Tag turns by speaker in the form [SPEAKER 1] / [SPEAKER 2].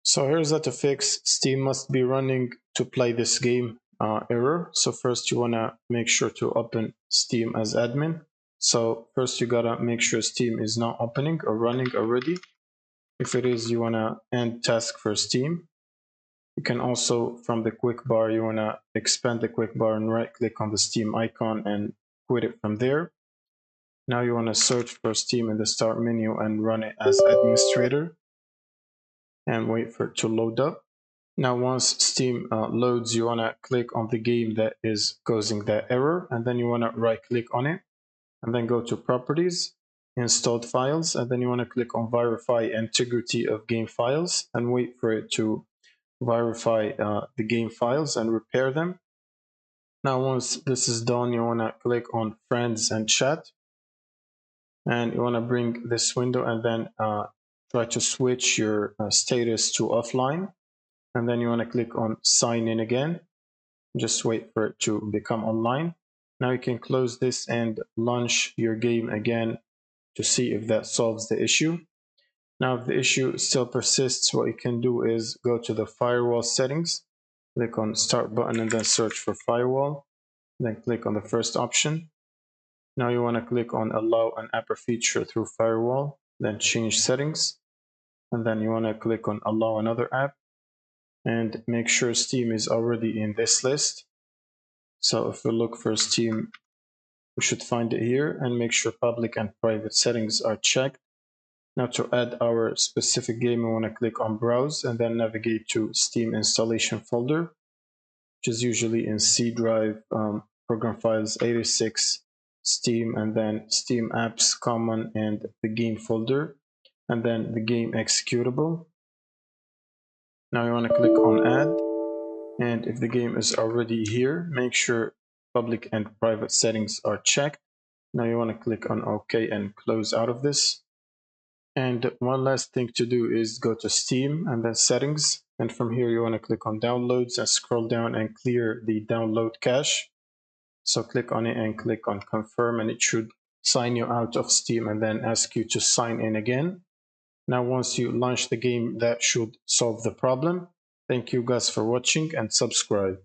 [SPEAKER 1] So here's how to fix Steam must be running to play this game error. So first you want to make sure to open Steam as admin. So first you gotta make sure Steam is not opening or running already. If it is, you want to end task for Steam. You can also, from the quick bar, you want to expand the quick bar and right click on the Steam icon and quit it from there. Now you want to search for Steam in the start menu and run it as administrator and wait for it to load up. Now once Steam loads, you want to click on the game that is causing that error, and then you want to right click on it and then go to properties, installed files, and then you want to click on verify integrity of game files and wait for it to verify the game files and repair them. Now once this is done, you want to click on friends and chat, and you want to bring this window and then try to switch your status to offline, and then you want to click on sign in again. Just wait for it to become online. Now you can close this and launch your game again to see if that solves the issue. Now if the issue still persists, what you can do is go to the firewall settings, click on start button and then search for firewall, then click on the first option. Now you want to click on allow an app or feature through firewall, then change settings, and then you want to click on allow another app and make sure Steam is already in this list. So if we look for Steam, we should find it here, and make sure public and private settings are checked. Now to add our specific game, we want to click on browse and then navigate to Steam installation folder, which is usually in C drive, program files 86, Steam, and then Steam apps common and the game folder, and then the game executable. Now you want to click on add, and if the game is already here, make sure public and private settings are checked. Now you want to click on OK and close out of this. And one last thing to do is go to Steam and then settings, and from here you want to click on downloads and scroll down and clear the download cache. So click on it and click on confirm, and it should sign you out of Steam and then ask you to sign in again. Now once you launch the game, that should solve the problem. Thank you guys for watching and subscribe.